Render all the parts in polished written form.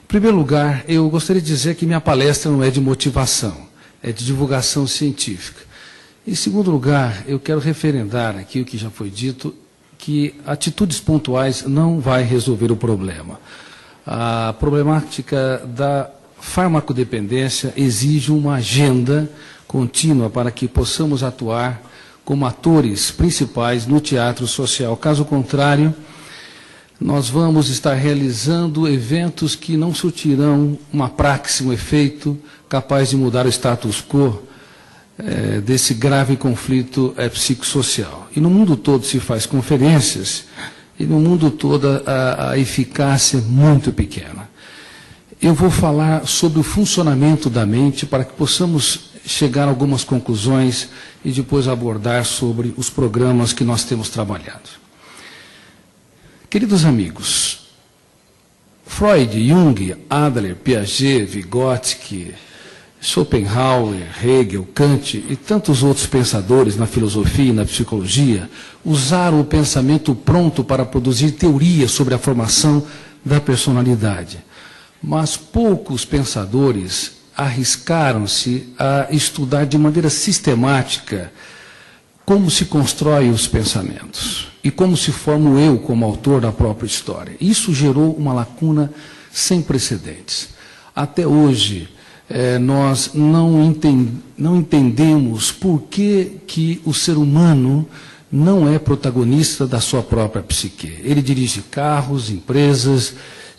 Em primeiro lugar, eu gostaria de dizer que minha palestra não é de motivação, é de divulgação científica. Em segundo lugar, eu quero referendar aqui o que já foi dito, que atitudes pontuais não vai resolver o problema. A problemática da farmacodependência exige uma agenda contínua para que possamos atuar como atores principais no teatro social. Caso contrário, nós vamos estar realizando eventos que não surtirão uma praxe, um efeito capaz de mudar o status quo desse grave conflito psicossocial. E no mundo todo se faz conferências, e no mundo todo a eficácia é muito pequena. Eu vou falar sobre o funcionamento da mente para que possamos chegar a algumas conclusões e depois abordar sobre os programas que nós temos trabalhado. Queridos amigos, Freud, Jung, Adler, Piaget, Vygotsky, Schopenhauer, Hegel, Kant e tantos outros pensadores na filosofia e na psicologia usaram o pensamento pronto para produzir teorias sobre a formação da personalidade. Mas poucos pensadores arriscaram-se a estudar de maneira sistemática como se constrói os pensamentos e como se forma o eu como autor da própria história. Isso gerou uma lacuna sem precedentes. Até hoje, nós não entendemos por que o ser humano não é protagonista da sua própria psique. Ele dirige carros, empresas,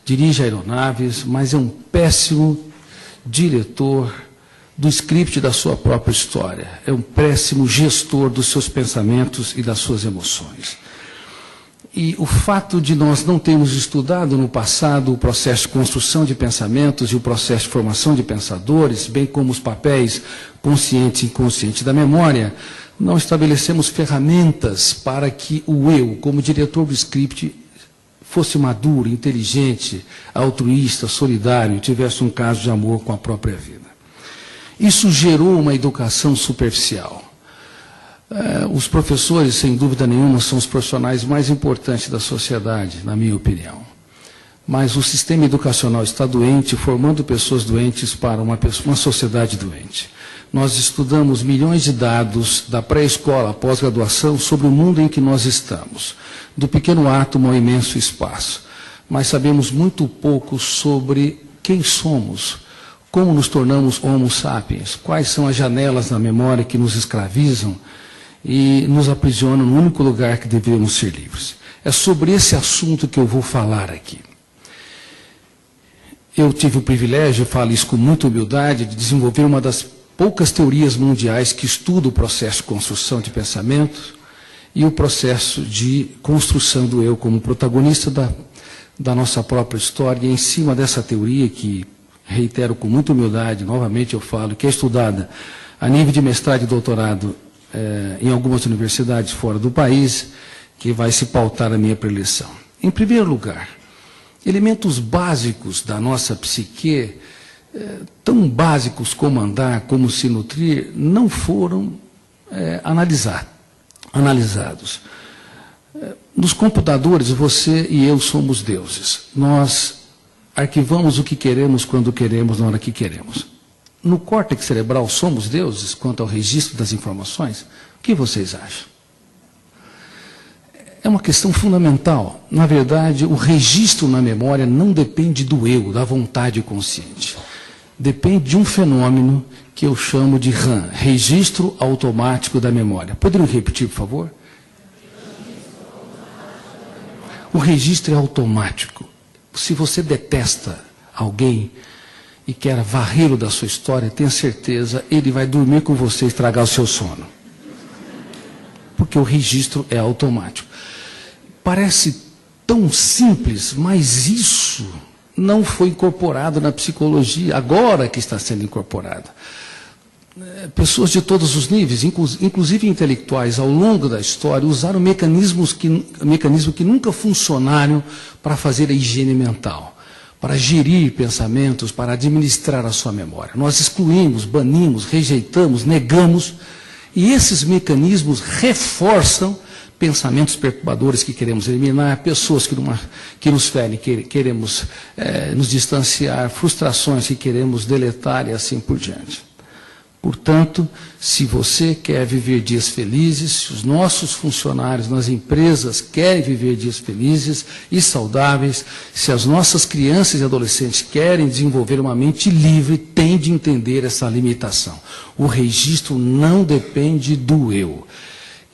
dirige aeronaves, mas é um péssimo diretor do script da sua própria história. É um péssimo gestor dos seus pensamentos e das suas emoções. E o fato de nós não termos estudado no passado o processo de construção de pensamentos e o processo de formação de pensadores, bem como os papéis consciente e inconsciente da memória, não estabelecemos ferramentas para que o eu, como diretor do script, fosse maduro, inteligente, altruísta, solidário, tivesse um caso de amor com a própria vida. Isso gerou uma educação superficial. Os professores, sem dúvida nenhuma, são os profissionais mais importantes da sociedade, na minha opinião. Mas o sistema educacional está doente, formando pessoas doentes para uma sociedade doente. Nós estudamos milhões de dados da pré-escola à pós-graduação sobre o mundo em que nós estamos, do pequeno átomo ao imenso espaço. Mas sabemos muito pouco sobre quem somos, como nos tornamos homo sapiens, quais são as janelas na memória que nos escravizam e nos aprisionam no único lugar que deveríamos ser livres. É sobre esse assunto que eu vou falar aqui. Eu tive o privilégio, falo isso com muita humildade, de desenvolver uma das poucas teorias mundiais que estuda o processo de construção de pensamento e o processo de construção do eu como protagonista da nossa própria história. E em cima dessa teoria, que reitero com muita humildade, novamente eu falo, que é estudada a nível de mestrado e doutorado em algumas universidades fora do país, que vai se pautar a minha preleção. Em primeiro lugar, elementos básicos da nossa psique, tão básicos como andar, como se nutrir, não foram analisados. Nos computadores, você e eu somos deuses. Nós arquivamos o que queremos, quando queremos, na hora que queremos. No córtex cerebral, somos deuses quanto ao registro das informações? O que vocês acham? É uma questão fundamental. Na verdade, o registro na memória não depende do eu, da vontade consciente. Depende de um fenômeno que eu chamo de RAM, registro automático da memória. Poderiam repetir, por favor? O registro é automático. Se você detesta alguém e quer varrê-lo da sua história, tenha certeza, ele vai dormir com você e estragar o seu sono. Porque o registro é automático. Parece tão simples, mas isso não foi incorporado na psicologia, agora que está sendo incorporado. Pessoas de todos os níveis, inclusive intelectuais, ao longo da história, usaram mecanismos que nunca funcionaram para fazer a higiene mental, para gerir pensamentos, para administrar a sua memória. Nós excluímos, banimos, rejeitamos, negamos, e esses mecanismos reforçam pensamentos perturbadores que queremos eliminar, pessoas que nos ferem, queremos nos distanciar, frustrações que queremos deletar e assim por diante. Portanto, se você quer viver dias felizes, se os nossos funcionários nas empresas querem viver dias felizes e saudáveis, se as nossas crianças e adolescentes querem desenvolver uma mente livre, tem de entender essa limitação. O registro não depende do eu.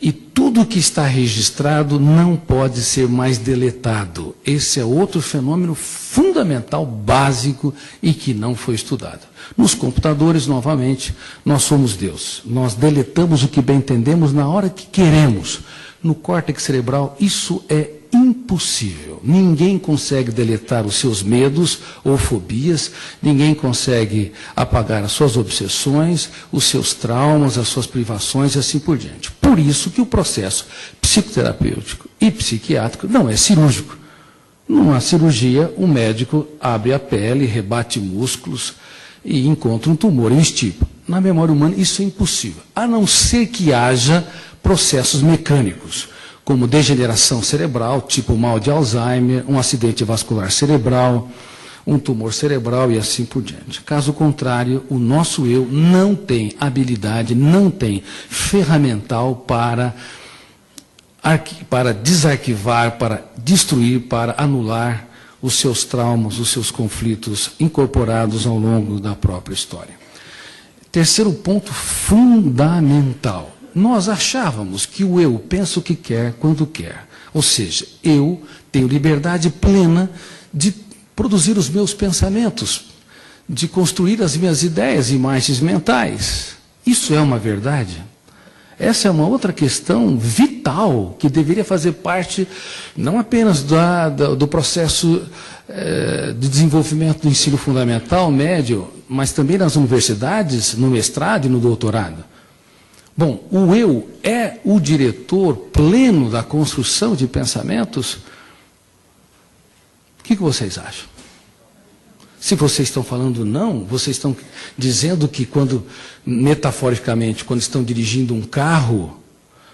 E tudo que está registrado não pode ser mais deletado. Esse é outro fenômeno fundamental, básico e que não foi estudado. Nos computadores, novamente, nós somos Deus. Nós deletamos o que bem entendemos na hora que queremos. No córtex cerebral, isso é impossível. Ninguém consegue deletar os seus medos ou fobias, ninguém consegue apagar as suas obsessões, os seus traumas, as suas privações e assim por diante. Por isso que o processo psicoterapêutico e psiquiátrico não é cirúrgico. Numa cirurgia, o médico abre a pele, rebate músculos e encontra um tumor e o extirpa. Na memória humana, isso é impossível, a não ser que haja processos mecânicos, como degeneração cerebral, tipo mal de Alzheimer, um acidente vascular cerebral, um tumor cerebral e assim por diante. Caso contrário, o nosso eu não tem habilidade, não tem ferramental para desarquivar, para destruir, para anular os seus traumas, os seus conflitos incorporados ao longo da própria história. Terceiro ponto fundamental. Nós achávamos que o eu pensa o que quer, quando quer. Ou seja, eu tenho liberdade plena de produzir os meus pensamentos, de construir as minhas ideias e imagens mentais. Isso é uma verdade? Essa é uma outra questão vital que deveria fazer parte não apenas do processo de desenvolvimento do ensino fundamental, médio, mas também nas universidades, no mestrado e no doutorado. Bom, o eu é o diretor pleno da construção de pensamentos? O que vocês acham? Se vocês estão falando não, vocês estão dizendo que metaforicamente, quando estão dirigindo um carro,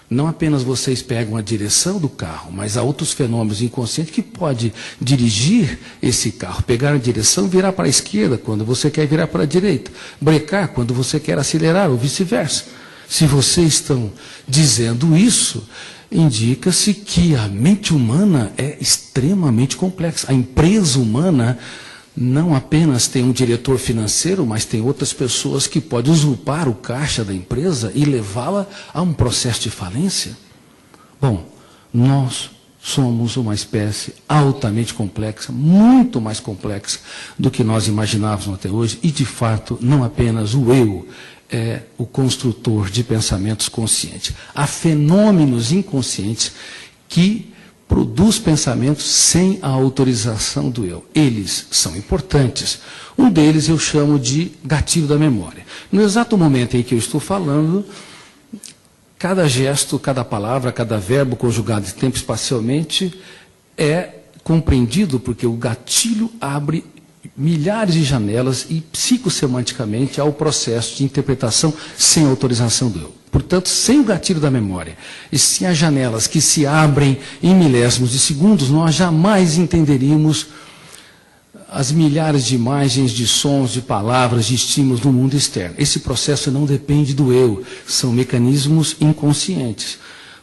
não apenas vocês pegam a direção do carro, mas há outros fenômenos inconscientes que podem dirigir esse carro. Pegar a direção, virar para a esquerda quando você quer virar para a direita. Brecar quando você quer acelerar, ou vice-versa. Se vocês estão dizendo isso, indica-se que a mente humana é extremamente complexa. A empresa humana não apenas tem um diretor financeiro, mas tem outras pessoas que podem usurpar o caixa da empresa e levá-la a um processo de falência. Bom, nós somos uma espécie altamente complexa, muito mais complexa do que nós imaginávamos até hoje, e de fato não apenas o eu é o construtor de pensamentos conscientes. Há fenômenos inconscientes que produz pensamentos sem a autorização do eu. Eles são importantes. Um deles eu chamo de gatilho da memória. No exato momento em que eu estou falando, cada gesto, cada palavra, cada verbo conjugado em tempo espacialmente é compreendido porque o gatilho abre milhares de janelas e psicossemanticamente há o processo de interpretação sem autorização do eu. Portanto, sem o gatilho da memória e sem as janelas que se abrem em milésimos de segundos, nós jamais entenderíamos as milhares de imagens, de sons, de palavras, de estímulos do mundo externo. Esse processo não depende do eu, são mecanismos inconscientes.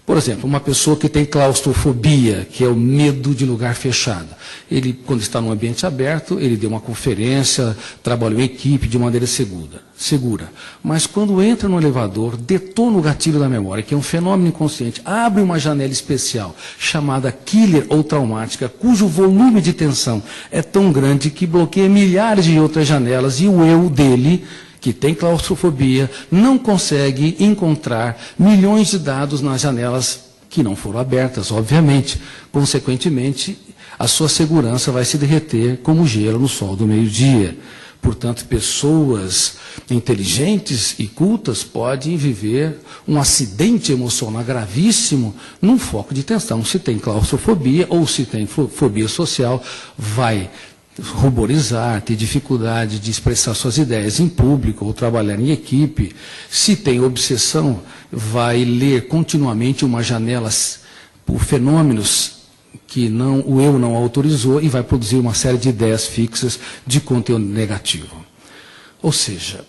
Por exemplo, uma pessoa que tem claustrofobia, que é o medo de lugar fechado. Ele, quando está num ambiente aberto, ele deu uma conferência, trabalhou em equipe de maneira segura. Mas quando entra no elevador, detona o gatilho da memória, que é um fenômeno inconsciente, abre uma janela especial, chamada killer ou traumática, cujo volume de tensão é tão grande que bloqueia milhares de outras janelas e o eu dele, que tem claustrofobia, não consegue encontrar milhões de dados nas janelas que não foram abertas, obviamente. Consequentemente, a sua segurança vai se derreter como gelo no sol do meio-dia. Portanto, pessoas inteligentes e cultas podem viver um acidente emocional gravíssimo num foco de tensão. Se tem claustrofobia ou se tem fobia social, vai ruborizar, ter dificuldade de expressar suas ideias em público ou trabalhar em equipe. Se tem obsessão, vai ler continuamente uma janela por fenômenos que o eu não autorizou e vai produzir uma série de ideias fixas de conteúdo negativo. Ou seja,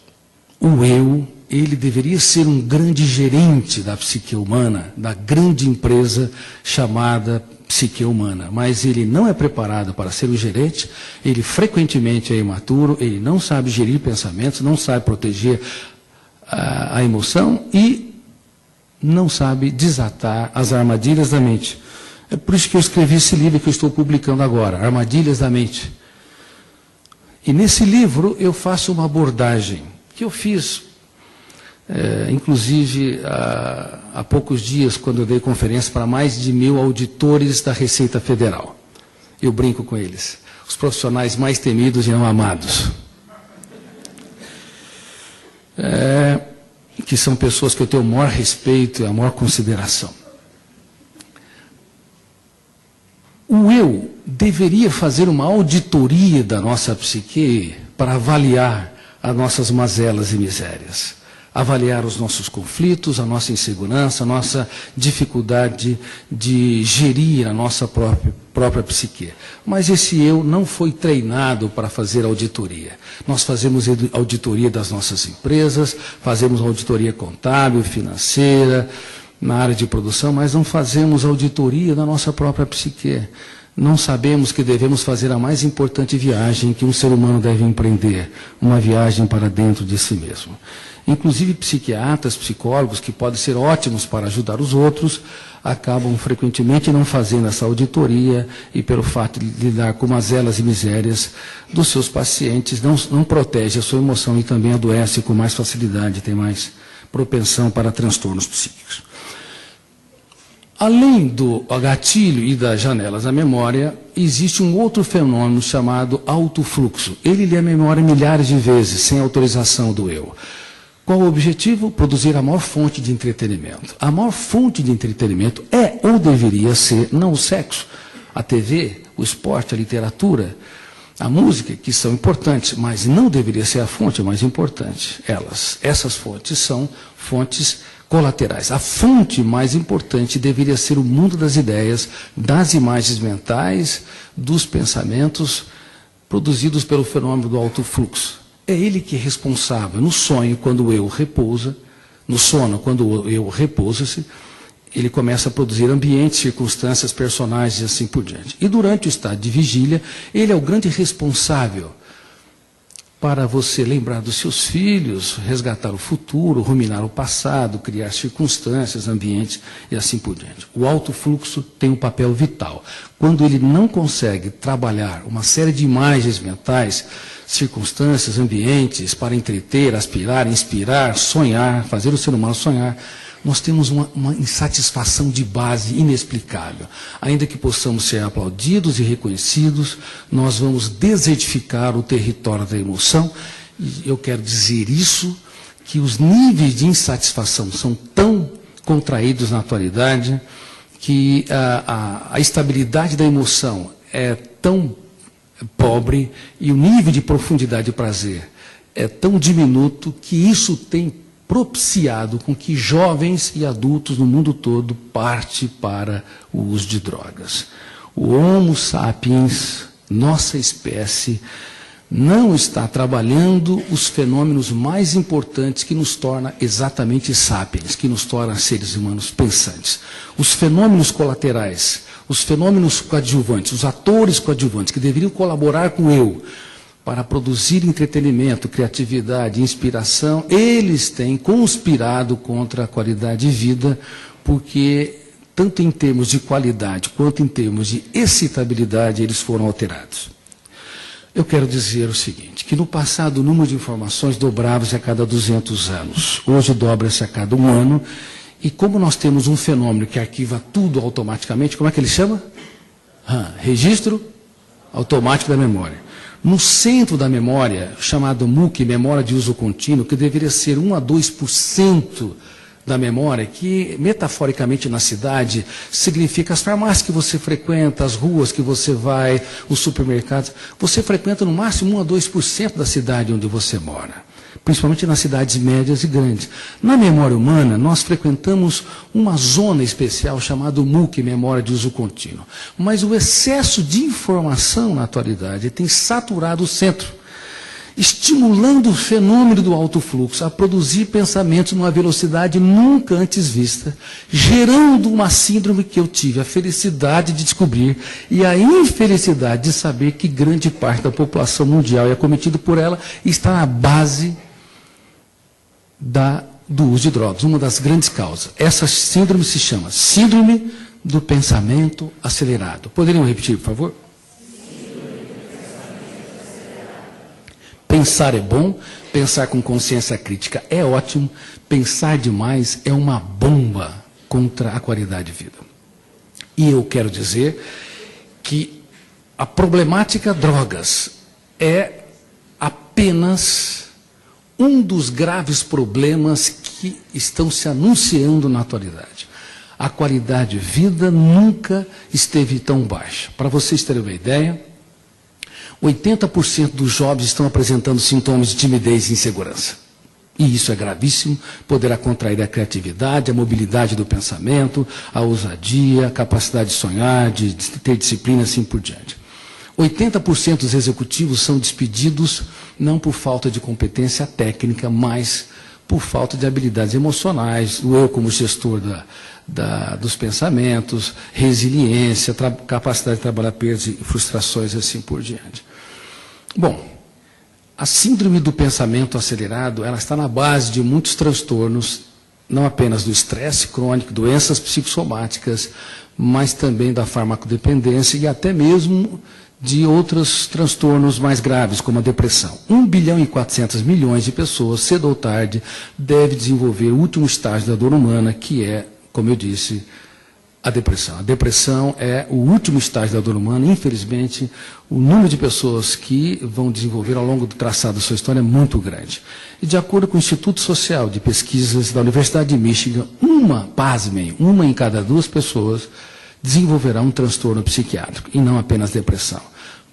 o eu, ele deveria ser um grande gerente da psique humana, da grande empresa chamada psique humana, mas ele não é preparado para ser o gerente, ele frequentemente é imaturo, ele não sabe gerir pensamentos, não sabe proteger a emoção e não sabe desatar as armadilhas da mente. É por isso que eu escrevi esse livro que eu estou publicando agora, Armadilhas da Mente. E nesse livro eu faço uma abordagem que eu fiz, inclusive há poucos dias, quando eu dei conferência para mais de 1000 auditores da Receita Federal. Eu brinco com eles, os profissionais mais temidos e não amados. Que são pessoas que eu tenho o maior respeito e a maior consideração. O eu deveria fazer uma auditoria da nossa psique para avaliar as nossas mazelas e misérias, avaliar os nossos conflitos, a nossa insegurança, a nossa dificuldade de gerir a nossa própria psique. Mas esse eu não foi treinado para fazer auditoria. Nós fazemos auditoria das nossas empresas, fazemos auditoria contábil, financeira, na área de produção, mas não fazemos auditoria da nossa própria psique. Não sabemos que devemos fazer a mais importante viagem que um ser humano deve empreender, uma viagem para dentro de si mesmo. Inclusive psiquiatras, psicólogos, que podem ser ótimos para ajudar os outros, acabam frequentemente não fazendo essa auditoria e, pelo fato de lidar com mazelas e misérias dos seus pacientes, não protege a sua emoção e também adoece com mais facilidade, tem mais propensão para transtornos psíquicos. Além do gatilho e das janelas da memória, existe um outro fenômeno chamado autofluxo. Ele lê a memória milhares de vezes, sem autorização do eu. Qual o objetivo? Produzir a maior fonte de entretenimento. A maior fonte de entretenimento é ou deveria ser não o sexo, a TV, o esporte, a literatura, a música, que são importantes, mas não deveria ser a fonte mais importante. Essas fontes são fontes colaterais. A fonte mais importante deveria ser o mundo das ideias, das imagens mentais, dos pensamentos produzidos pelo fenômeno do autofluxo. É ele que é responsável. No sonho, quando o eu repousa, no sono, quando o eu repousa-se, ele começa a produzir ambientes, circunstâncias, personagens e assim por diante. E durante o estado de vigília, ele é o grande responsável para você lembrar dos seus filhos, resgatar o futuro, ruminar o passado, criar circunstâncias, ambientes e assim por diante. O autofluxo tem um papel vital. Quando ele não consegue trabalhar uma série de imagens mentais, circunstâncias, ambientes para entreter, aspirar, inspirar, sonhar, fazer o ser humano sonhar, nós temos uma insatisfação de base inexplicável. Ainda que possamos ser aplaudidos e reconhecidos, nós vamos desertificar o território da emoção. E eu quero dizer isso, que os níveis de insatisfação são tão contraídos na atualidade, que a estabilidade da emoção é tão pobre e o nível de profundidade de prazer é tão diminuto que isso tem propiciado com que jovens e adultos no mundo todo partem para o uso de drogas. O Homo sapiens, nossa espécie, não está trabalhando os fenômenos mais importantes que nos torna exatamente sapiens, que nos torna seres humanos pensantes. Os fenômenos colaterais, os fenômenos coadjuvantes, os atores coadjuvantes que deveriam colaborar com o eu, para produzir entretenimento, criatividade, inspiração, eles têm conspirado contra a qualidade de vida, porque, tanto em termos de qualidade quanto em termos de excitabilidade, eles foram alterados. Eu quero dizer o seguinte, que no passado o número de informações dobrava-se a cada 200 anos, hoje dobra-se a cada 1 ano, e como nós temos um fenômeno que arquiva tudo automaticamente, como é que ele chama? Registro automático da memória. No centro da memória, chamado MUC, memória de uso contínuo, que deveria ser 1 a 2% da memória, que metaforicamente na cidade significa as farmácias que você frequenta, as ruas que você vai, os supermercados. Você frequenta no máximo 1 a 2% da cidade onde você mora. principalmente nas cidades médias e grandes. Na memória humana, nós frequentamos uma zona especial chamada MUC, Memória de Uso Contínuo. Mas o excesso de informação na atualidade tem saturado o centro, estimulando o fenômeno do alto fluxo a produzir pensamentos numa velocidade nunca antes vista, gerando uma síndrome que eu tive a felicidade de descobrir e a infelicidade de saber que grande parte da população mundial é acometida por ela e está na base do uso de drogas, uma das grandes causas. Essa síndrome se chama Síndrome do Pensamento Acelerado. Poderiam repetir, por favor? Pensar é bom, pensar com consciência crítica é ótimo, pensar demais é uma bomba contra a qualidade de vida. E eu quero dizer que a problemática drogas é apenas um dos graves problemas que estão se anunciando na atualidade. A qualidade de vida nunca esteve tão baixa. Para vocês terem uma ideia, 80% dos jovens estão apresentando sintomas de timidez e insegurança. E isso é gravíssimo, poderá contrair a criatividade, a mobilidade do pensamento, a ousadia, a capacidade de sonhar, de ter disciplina, assim por diante. 80% dos executivos são despedidos não por falta de competência técnica, mas por falta de habilidades emocionais, o eu como gestor dos pensamentos, resiliência, capacidade de trabalhar perdas e frustrações, assim por diante. Bom, a síndrome do pensamento acelerado, ela está na base de muitos transtornos, não apenas do estresse crônico, doenças psicossomáticas, mas também da farmacodependência e até mesmo de outros transtornos mais graves, como a depressão. 1 bilhão e 400 milhões de pessoas, cedo ou tarde, devem desenvolver o último estágio da dor humana, que é, como eu disse, a depressão. A depressão é o último estágio da dor humana. Infelizmente, o número de pessoas que vão desenvolver ao longo do traçado da sua história é muito grande. E de acordo com o Instituto Social de Pesquisas da Universidade de Michigan, pasmem, uma em cada 2 pessoas desenvolverá um transtorno psiquiátrico, e não apenas depressão.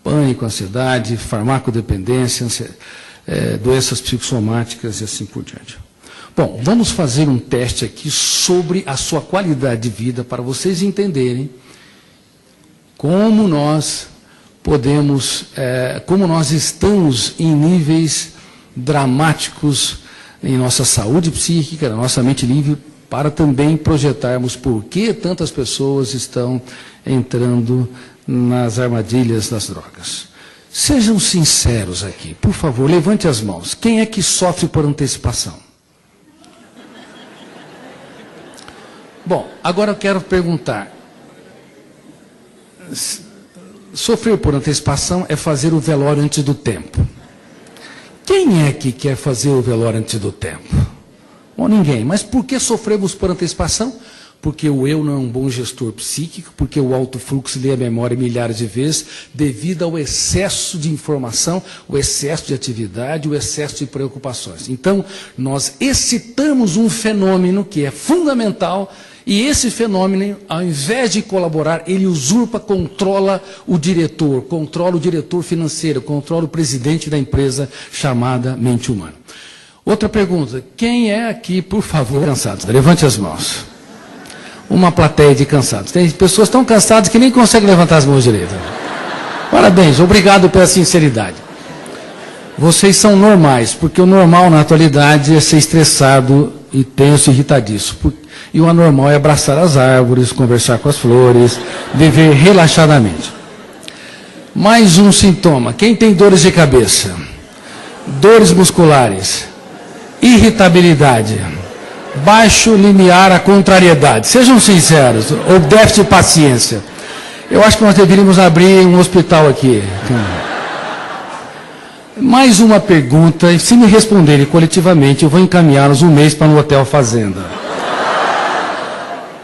Pânico, ansiedade, farmacodependência, doenças psicossomáticas e assim por diante. Bom, vamos fazer um teste aqui sobre a sua qualidade de vida para vocês entenderem como nós podemos, como nós estamos em níveis dramáticos em nossa saúde psíquica, na nossa mente livre, para também projetarmos por que tantas pessoas estão entrando nas armadilhas das drogas. Sejam sinceros aqui, por favor, levante as mãos. Quem é que sofre por antecipação? Bom, agora eu quero perguntar. Sofrer por antecipação é fazer o velório antes do tempo. Quem é que quer fazer o velório antes do tempo? Bom, ninguém. Mas por que sofremos por antecipação? Porque o eu não é um bom gestor psíquico, porque o alto fluxo lê a memória milhares de vezes, devido ao excesso de informação, o excesso de atividade, o excesso de preocupações. Então, nós excitamos um fenômeno que é fundamental, e esse fenômeno, ao invés de colaborar, ele usurpa, controla o diretor financeiro, controla o presidente da empresa chamada mente humana. Outra pergunta, quem é aqui, por favor, cansados? Levante as mãos. Uma plateia de cansados. Tem pessoas tão cansadas que nem conseguem levantar as mãos direito. Parabéns, obrigado pela sinceridade. Vocês são normais, porque o normal na atualidade é ser estressado e tenso e irritadiço. E o anormal é abraçar as árvores, conversar com as flores, viver relaxadamente. Mais um sintoma. Quem tem dores de cabeça? Dores musculares, irritabilidade, baixo limiar à contrariedade. Sejam sinceros, ou déficit de paciência. Eu acho que nós deveríamos abrir um hospital aqui. Mais uma pergunta, e se me responderem coletivamente, eu vou encaminhá-los um mês para no Hotel Fazenda.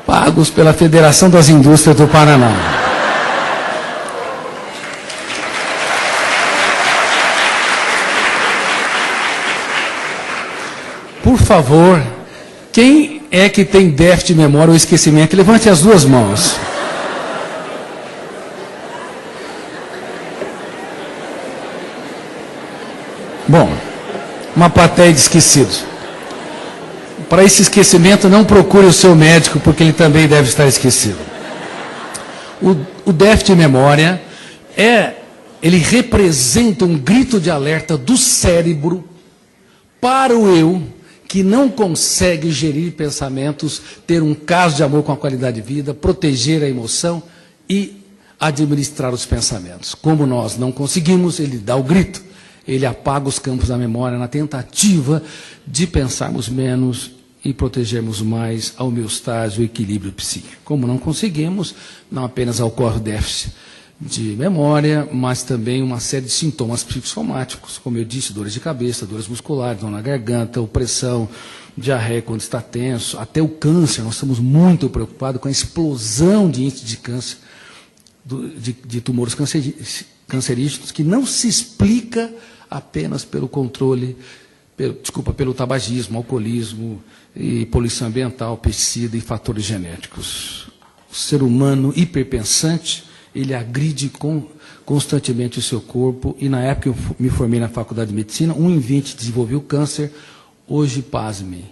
Pagos pela Federação das Indústrias do Paraná. Por favor, quem é que tem déficit de memória ou esquecimento? Levante as 2 mãos. Bom, uma plateia de esquecidos. Para esse esquecimento, não procure o seu médico, porque ele também deve estar esquecido. O déficit de memória ele representa um grito de alerta do cérebro para o eu, que não consegue gerir pensamentos, ter um caso de amor com a qualidade de vida, proteger a emoção e administrar os pensamentos. Como nós não conseguimos, ele dá o grito, ele apaga os campos da memória na tentativa de pensarmos menos e protegermos mais a homeostase, o equilíbrio psíquico. Como não conseguimos, não apenas ocorre o déficit de memória, mas também uma série de sintomas psicossomáticos, como eu disse, dores de cabeça, dores musculares, dor na garganta, opressão, diarreia quando está tenso, até o câncer. Nós estamos muito preocupados com a explosão de índice de câncer, de tumores cancerígenos, que não se explica apenas pelo controle, pelo tabagismo, alcoolismo e poluição ambiental, pesticida e fatores genéticos. O ser humano hiperpensante, ele agride constantemente o seu corpo, e na época eu me formei na faculdade de medicina, 1 em 20 desenvolveu câncer, hoje, pasme,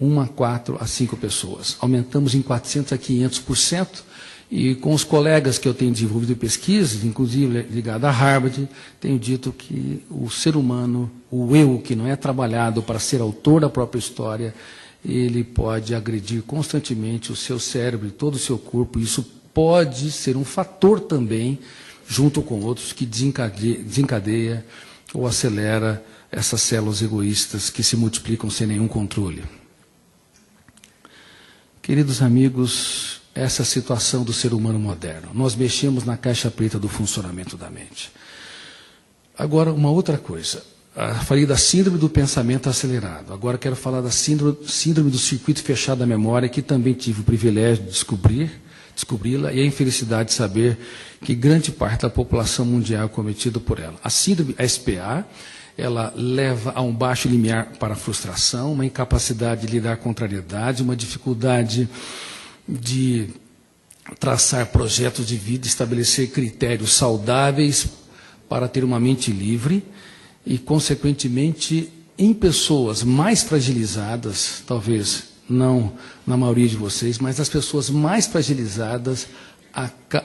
1 a 4 a 5 pessoas. Aumentamos em 400 a 500%, e com os colegas que eu tenho desenvolvido pesquisas, inclusive ligado a Harvard, tenho dito que o ser humano, o eu, que não é trabalhado para ser autor da própria história, ele pode agredir constantemente o seu cérebro e todo o seu corpo, e isso pode ser um fator também, junto com outros, que desencadeia ou acelera essas células egoístas que se multiplicam sem nenhum controle. Queridos amigos, essa é a situação do ser humano moderno. Nós mexemos na caixa preta do funcionamento da mente. Agora, uma outra coisa. Falei da síndrome do pensamento acelerado. Agora quero falar da síndrome do circuito fechado da memória, que também tive o privilégio de descobri-la, e a infelicidade de saber que grande parte da população mundial é cometida por ela. A síndrome SPA, ela leva a um baixo limiar para a frustração, uma incapacidade de lidar com contrariedade, uma dificuldade de traçar projetos de vida, estabelecer critérios saudáveis para ter uma mente livre e, consequentemente, em pessoas mais fragilizadas, talvez não na maioria de vocês, mas as pessoas mais fragilizadas,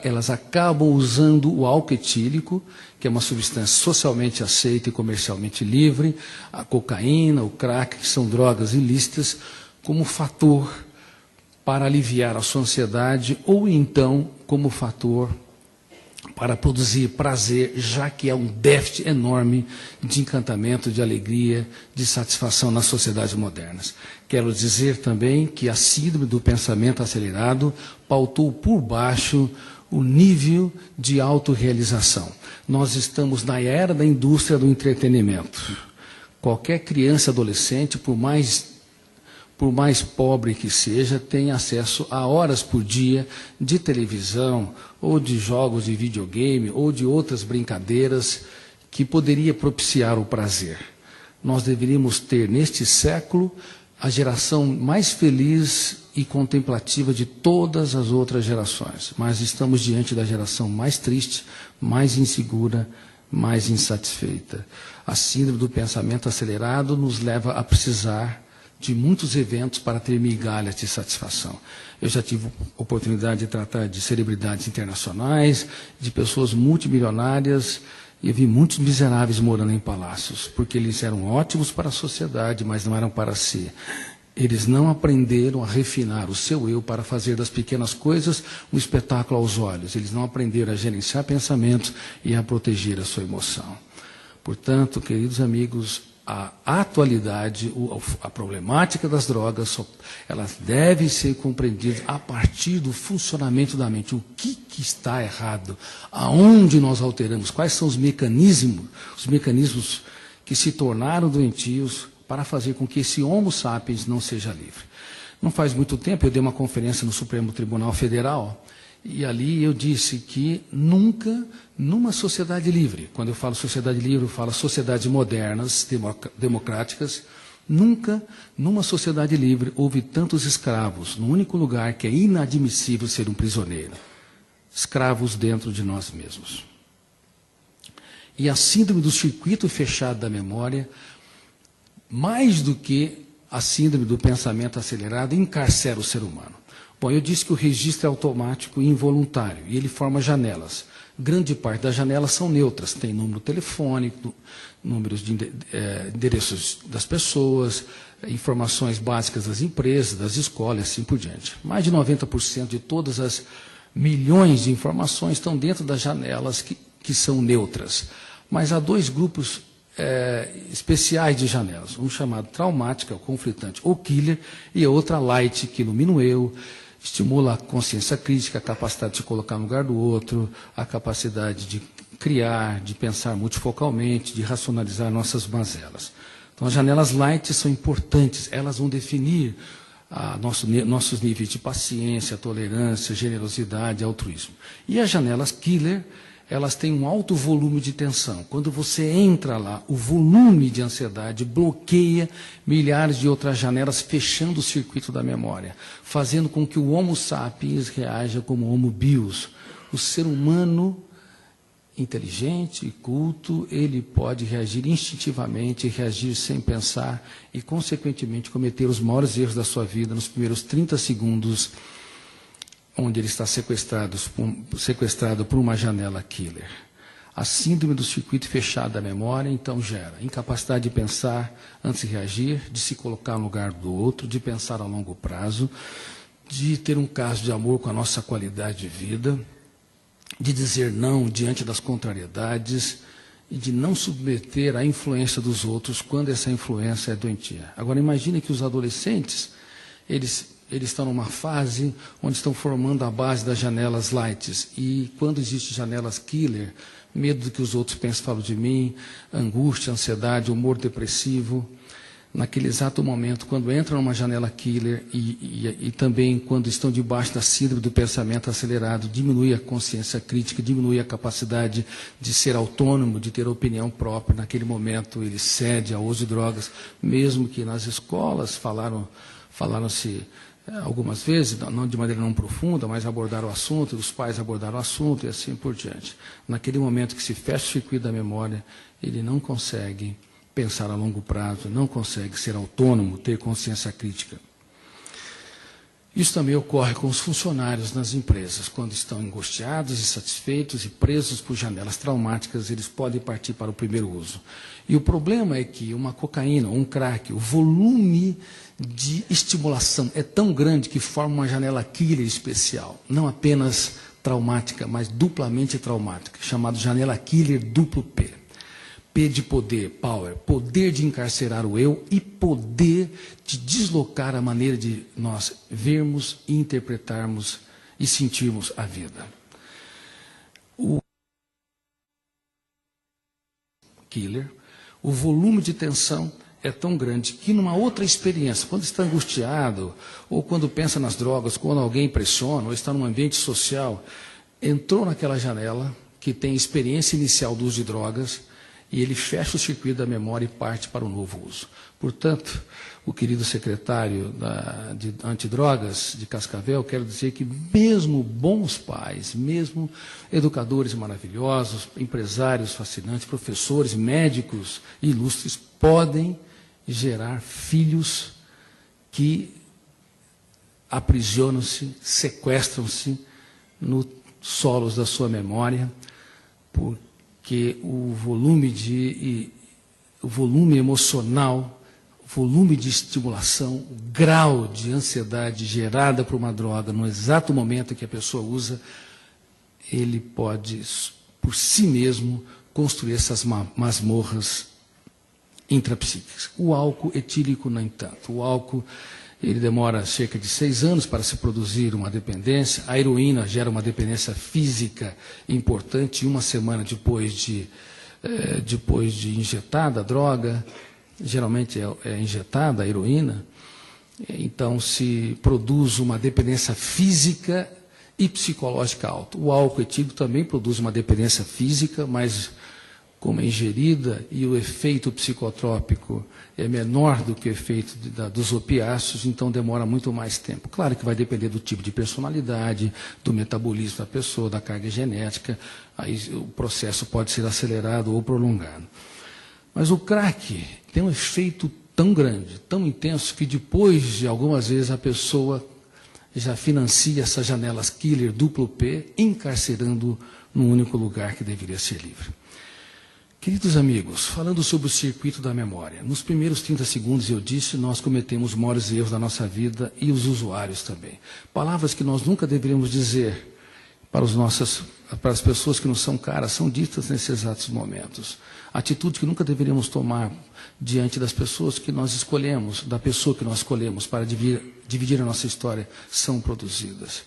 elas acabam usando o álcool etílico, que é uma substância socialmente aceita e comercialmente livre, a cocaína, o crack, que são drogas ilícitas, como fator para aliviar a sua ansiedade, ou então como fator para produzir prazer, já que é um déficit enorme de encantamento, de alegria, de satisfação nas sociedades modernas. Quero dizer também que a síndrome do pensamento acelerado pautou por baixo o nível de autorrealização. Nós estamos na era da indústria do entretenimento. Qualquer criança e adolescente, por mais pobre que seja, tem acesso a horas por dia de televisão, ou de jogos de videogame, ou de outras brincadeiras que poderia propiciar o prazer. Nós deveríamos ter, neste século, a geração mais feliz e contemplativa de todas as outras gerações. Mas estamos diante da geração mais triste, mais insegura, mais insatisfeita. A síndrome do pensamento acelerado nos leva a precisar de muitos eventos para ter migalhas de satisfação. Eu já tive oportunidade de tratar de celebridades internacionais, de pessoas multimilionárias, e eu vi muitos miseráveis morando em palácios, porque eles eram ótimos para a sociedade, mas não eram para si. Eles não aprenderam a refinar o seu eu para fazer das pequenas coisas um espetáculo aos olhos. Eles não aprenderam a gerenciar pensamentos e a proteger a sua emoção. Portanto, queridos amigos, a atualidade, a problemática das drogas, elas devem ser compreendidas a partir do funcionamento da mente. O que está errado? Aonde nós alteramos? Quais são os mecanismos que se tornaram doentios para fazer com que esse Homo sapiens não seja livre? Não faz muito tempo eu dei uma conferência no Supremo Tribunal Federal, e ali eu disse que nunca, numa sociedade livre, quando eu falo sociedade livre, eu falo sociedades modernas, democráticas, nunca, numa sociedade livre, houve tantos escravos, no único lugar que é inadmissível ser um prisioneiro. Escravos dentro de nós mesmos. E a síndrome do circuito fechado da memória mais do que a síndrome do pensamento acelerado, encarcera o ser humano. Bom, eu disse que o registro é automático e involuntário, e ele forma janelas. Grande parte das janelas são neutras, tem número telefônico, números de endereços das pessoas, informações básicas das empresas, das escolas, assim por diante. Mais de 90% de todas as milhões de informações estão dentro das janelas que são neutras. Mas há dois grupos especiais de janelas, um chamado traumática, conflitante ou killer, e a outra light, que ilumina o eu, estimula a consciência crítica, a capacidade de se colocar no lugar do outro, a capacidade de criar, de pensar multifocalmente, de racionalizar nossas mazelas. Então, as janelas light são importantes, elas vão definir nossos níveis de paciência, tolerância, generosidade, altruísmo. E as janelas killer, elas têm um alto volume de tensão. Quando você entra lá, o volume de ansiedade bloqueia milhares de outras janelas, fechando o circuito da memória, fazendo com que o Homo sapiens reaja como Homo bios. O ser humano inteligente e culto, ele pode reagir instintivamente, reagir sem pensar e, consequentemente, cometer os maiores erros da sua vida nos primeiros 30 segundos, onde ele está sequestrado por uma janela killer. A síndrome do circuito fechado da memória, então, gera incapacidade de pensar antes de reagir, de se colocar no lugar do outro, de pensar a longo prazo, de ter um caso de amor com a nossa qualidade de vida, de dizer não diante das contrariedades e de não submeter à influência dos outros quando essa influência é doentia. Agora, imagine que os adolescentes, eles estão numa fase onde estão formando a base das janelas lights. E quando existem janelas killer, medo do que os outros pensam, falam de mim, angústia, ansiedade, humor depressivo, naquele exato momento, quando entram numa janela killer e também quando estão debaixo da síndrome do pensamento acelerado, diminui a consciência crítica, diminui a capacidade de ser autônomo, de ter opinião própria. Naquele momento, ele cede ao uso de drogas, mesmo que nas escolas falaram-se algumas vezes, não de maneira não profunda, mas abordaram o assunto, os pais abordaram o assunto e assim por diante. Naquele momento que se fecha o circuito da memória, ele não consegue pensar a longo prazo, não consegue ser autônomo, ter consciência crítica. Isso também ocorre com os funcionários nas empresas. Quando estão angustiados, insatisfeitos e presos por janelas traumáticas, eles podem partir para o primeiro uso. E o problema é que uma cocaína, um crack, o volume de estimulação é tão grande que forma uma janela killer especial, não apenas traumática, mas duplamente traumática, chamada janela killer duplo P. P de poder, power, poder de encarcerar o eu e poder de deslocar a maneira de nós vermos, interpretarmos e sentirmos a vida. O killer, o volume de tensão é tão grande que numa outra experiência, quando está angustiado, ou quando pensa nas drogas, quando alguém pressiona, ou está num ambiente social, entrou naquela janela que tem experiência inicial do uso de drogas, e ele fecha o circuito da memória e parte para o novo uso. Portanto, o querido secretário de antidrogas de Cascavel, quero dizer que mesmo bons pais, mesmo educadores maravilhosos, empresários fascinantes, professores, médicos ilustres, podem gerar filhos que aprisionam-se, sequestram-se nos solos da sua memória, porque o volume emocional, o volume de estimulação, o grau de ansiedade gerada por uma droga no exato momento em que a pessoa usa, ele pode, por si mesmo, construir essas masmorras intrapsíquicas. O álcool etílico, no entanto, o álcool ele demora cerca de 6 anos para se produzir uma dependência. A heroína gera uma dependência física importante 1 semana depois de injetada a droga. Geralmente é injetada a heroína. Então se produz uma dependência física e psicológica alta. O álcool etílico também produz uma dependência física, mas como é ingerida e o efeito psicotrópico é menor do que o efeito dos opiáceos, então demora muito mais tempo. Claro que vai depender do tipo de personalidade, do metabolismo da pessoa, da carga genética, aí o processo pode ser acelerado ou prolongado. Mas o crack tem um efeito tão grande, tão intenso, que depois de algumas vezes a pessoa já financia essas janelas killer duplo P, encarcerando num único lugar que deveria ser livre. Queridos amigos, falando sobre o circuito da memória, nos primeiros 30 segundos eu disse, nós cometemos os maiores erros da nossa vida e os usuários também. Palavras que nós nunca deveríamos dizer para as pessoas que não são caras, são ditas nesses exatos momentos. Atitudes que nunca deveríamos tomar diante das pessoas que nós escolhemos, da pessoa que nós escolhemos para dividir a nossa história, são produzidas.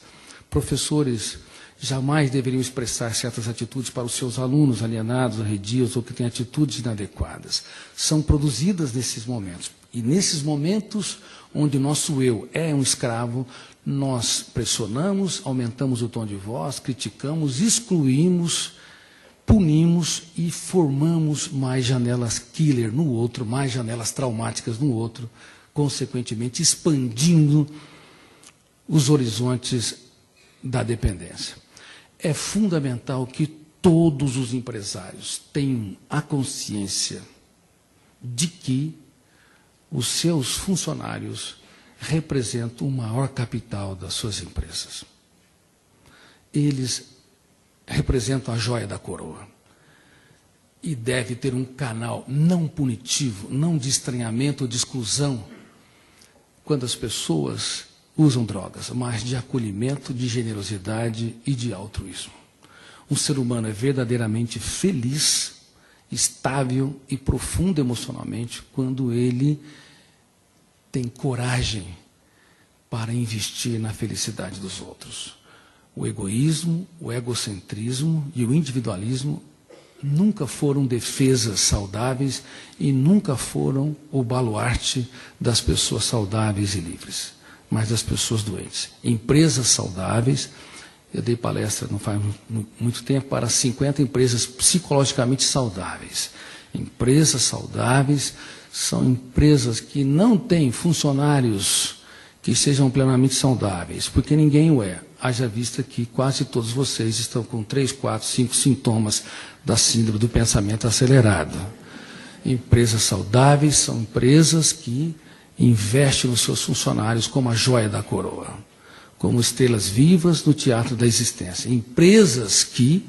Professores jamais deveriam expressar certas atitudes para os seus alunos alienados, arredios ou que têm atitudes inadequadas. São produzidas nesses momentos. E nesses momentos onde nosso eu é um escravo, nós pressionamos, aumentamos o tom de voz, criticamos, excluímos, punimos e formamos mais janelas killer no outro, mais janelas traumáticas no outro, consequentemente expandindo os horizontes da dependência. É fundamental que todos os empresários tenham a consciência de que os seus funcionários representam o maior capital das suas empresas. Eles representam a joia da coroa. E deve ter um canal não punitivo, não de estranhamento ou de exclusão, quando as pessoas usam drogas, mas de acolhimento, de generosidade e de altruísmo. Um ser humano é verdadeiramente feliz, estável e profundo emocionalmente quando ele tem coragem para investir na felicidade dos outros. O egoísmo, o egocentrismo e o individualismo nunca foram defesas saudáveis e nunca foram o baluarte das pessoas saudáveis e livres, mas das pessoas doentes. Empresas saudáveis, eu dei palestra não faz muito tempo para 50 empresas psicologicamente saudáveis. Empresas saudáveis são empresas que não têm funcionários que sejam plenamente saudáveis, porque ninguém o é. Haja vista que quase todos vocês estão com 3, 4, 5 sintomas da síndrome do pensamento acelerado. Empresas saudáveis são empresas que investem nos seus funcionários como a joia da coroa, como estrelas vivas no teatro da existência. Empresas que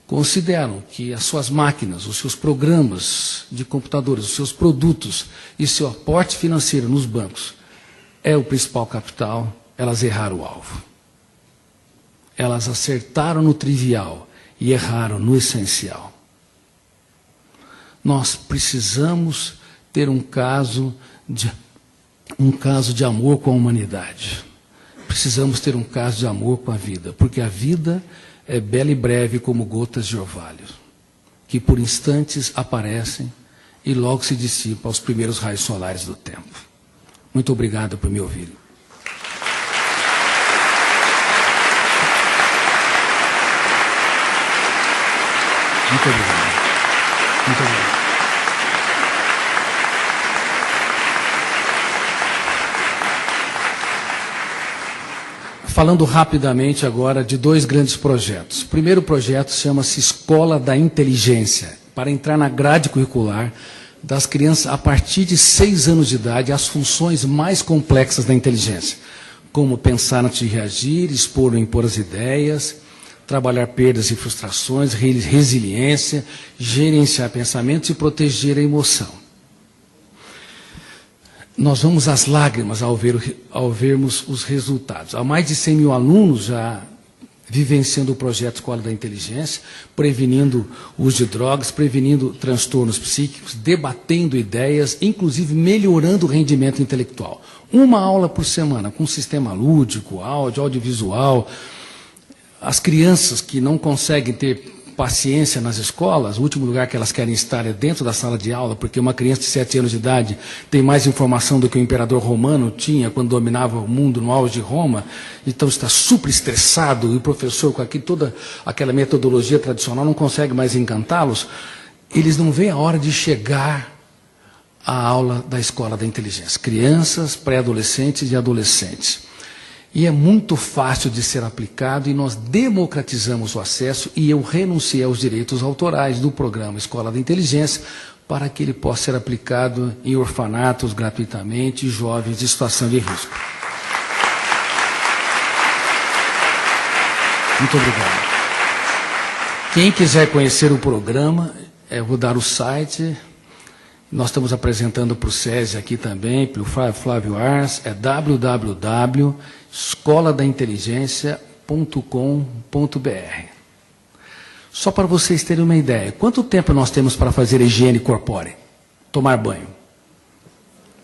consideram que as suas máquinas, os seus programas de computadores, os seus produtos e seu aporte financeiro nos bancos é o principal capital, elas erraram o alvo. Elas acertaram no trivial e erraram no essencial. Nós precisamos ter um caso de amor com a humanidade. Precisamos ter um caso de amor com a vida, porque a vida é bela e breve como gotas de orvalho, que por instantes aparecem e logo se dissipam aos primeiros raios solares do tempo. Muito obrigado por me ouvir. Muito obrigado. Muito obrigado. Falando rapidamente agora de 2 grandes projetos. O primeiro projeto chama-se Escola da Inteligência, para entrar na grade curricular das crianças a partir de 6 anos de idade, as funções mais complexas da inteligência, como pensar antes de reagir, expor ou impor as ideias, trabalhar perdas e frustrações, resiliência, gerenciar pensamentos e proteger a emoção. Nós vamos às lágrimas ao vermos os resultados. Há mais de 100 mil alunos já vivenciando o projeto Escola da Inteligência, prevenindo o uso de drogas, prevenindo transtornos psíquicos, debatendo ideias, inclusive melhorando o rendimento intelectual. Uma aula por semana, com sistema lúdico, áudio, audiovisual. As crianças que não conseguem ter paciência nas escolas, o último lugar que elas querem estar é dentro da sala de aula, porque uma criança de 7 anos de idade tem mais informação do que o imperador romano tinha quando dominava o mundo no auge de Roma, então está super estressado, e o professor com toda aquela metodologia tradicional não consegue mais encantá-los. Eles não veem a hora de chegar à aula da Escola da Inteligência. Crianças, pré-adolescentes e adolescentes. E é muito fácil de ser aplicado, e nós democratizamos o acesso, e eu renunciei aos direitos autorais do programa Escola da Inteligência, para que ele possa ser aplicado em orfanatos gratuitamente e jovens em situação de risco. Muito obrigado. Quem quiser conhecer o programa, eu vou dar o site. Nós estamos apresentando para o SESI aqui também, pelo Flávio Ars, é www.escoladainteligencia.com.br. Só para vocês terem uma ideia, quanto tempo nós temos para fazer higiene corpórea? Tomar banho?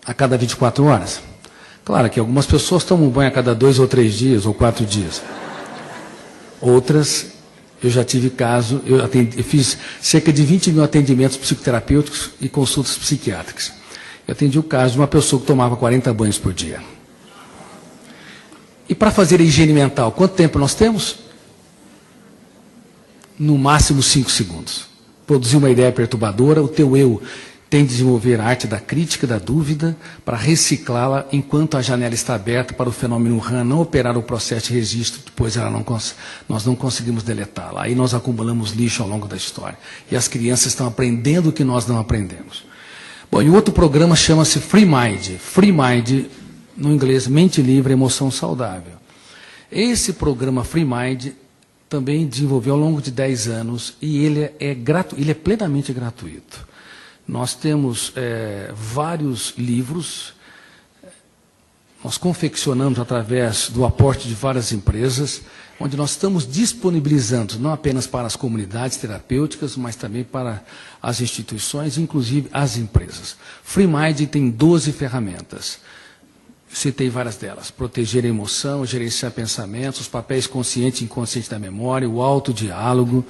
A cada 24 horas? Claro que algumas pessoas tomam banho a cada 2 ou 3 dias, ou 4 dias. Outras, eu já tive caso, eu fiz cerca de 20 mil atendimentos psicoterapêuticos e consultas psiquiátricas. Eu atendi o caso de uma pessoa que tomava 40 banhos por dia. E para fazer a higiene mental, quanto tempo nós temos? No máximo 5 segundos. Produzir uma ideia perturbadora, o teu eu tem de desenvolver a arte da crítica, da dúvida, para reciclá-la enquanto a janela está aberta para o fenômeno RAM não operar o processo de registro, depois nós não conseguimos deletá-la. Aí nós acumulamos lixo ao longo da história. E as crianças estão aprendendo o que nós não aprendemos. Bom, e o outro programa chama-se Free Mind. Free Mind, no inglês, mente livre, emoção saudável. Esse programa Free Mind também desenvolveu ao longo de 10 anos, e ele é plenamente gratuito. Nós temos vários livros, nós confeccionamos através do aporte de várias empresas, onde nós estamos disponibilizando não apenas para as comunidades terapêuticas, mas também para as instituições, inclusive as empresas. FreeMind tem 12 ferramentas. Citei várias delas: proteger a emoção, gerenciar pensamentos, os papéis consciente e inconsciente da memória, o autodiálogo,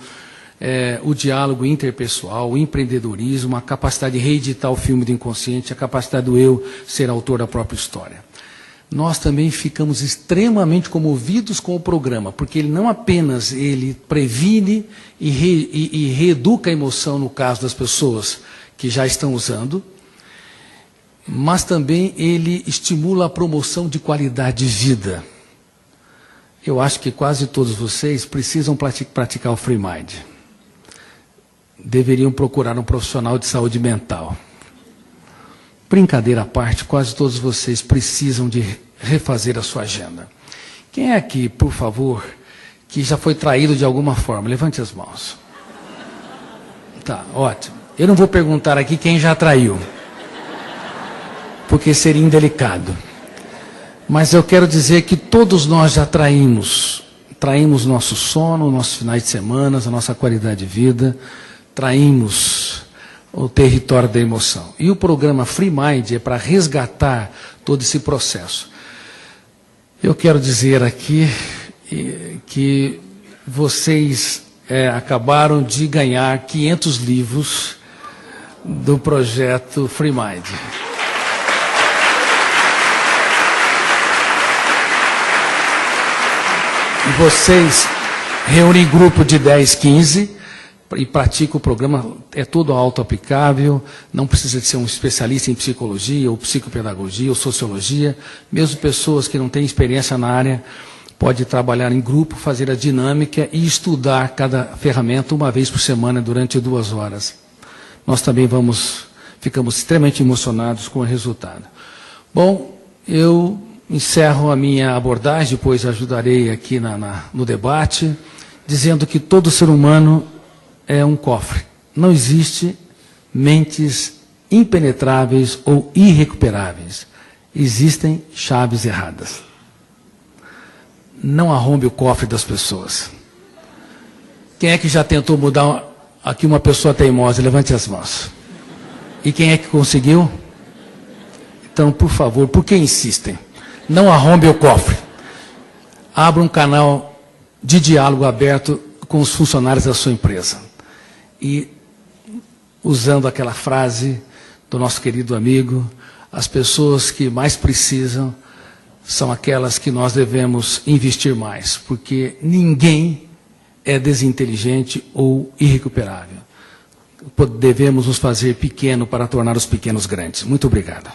o diálogo interpessoal, o empreendedorismo, a capacidade de reeditar o filme do inconsciente, a capacidade do eu ser autor da própria história. Nós também ficamos extremamente comovidos com o programa, porque ele não apenas previne e reeduca a emoção no caso das pessoas que já estão usando, mas também ele estimula a promoção de qualidade de vida. Eu acho que quase todos vocês precisam praticar o Free Mind. Deveriam procurar um profissional de saúde mental. Brincadeira à parte, quase todos vocês precisam de refazer a sua agenda. Quem é aqui, por favor, que já foi traído de alguma forma? Levante as mãos. Tá, ótimo. Eu não vou perguntar aqui quem já traiu, porque seria indelicado. Mas eu quero dizer que todos nós já traímos nosso sono, nossos finais de semana, a nossa qualidade de vida, traímos o território da emoção. E o programa Free Mind é para resgatar todo esse processo. Eu quero dizer aqui que vocês acabaram de ganhar 500 livros do projeto Free Mind. E vocês reúnem grupo de 10, 15 e praticam o programa, é todo auto-aplicável, não precisa de ser um especialista em psicologia, ou psicopedagogia, ou sociologia. Mesmo pessoas que não têm experiência na área, podem trabalhar em grupo, fazer a dinâmica e estudar cada ferramenta uma vez por semana durante 2 horas. Nós também ficamos extremamente emocionados com o resultado. Bom, eu encerro a minha abordagem, depois ajudarei aqui no debate, dizendo que todo ser humano é um cofre. Não existe mentes impenetráveis ou irrecuperáveis. Existem chaves erradas. Não arrombe o cofre das pessoas. Quem é que já tentou mudar aqui uma pessoa teimosa? Levante as mãos. E quem é que conseguiu? Então, por favor, por que insistem? Não arrombe o cofre. Abra um canal de diálogo aberto com os funcionários da sua empresa. E, usando aquela frase do nosso querido amigo, as pessoas que mais precisam são aquelas que nós devemos investir mais, porque ninguém é desinteligente ou irrecuperável. Devemos nos fazer pequeno para tornar os pequenos grandes. Muito obrigado.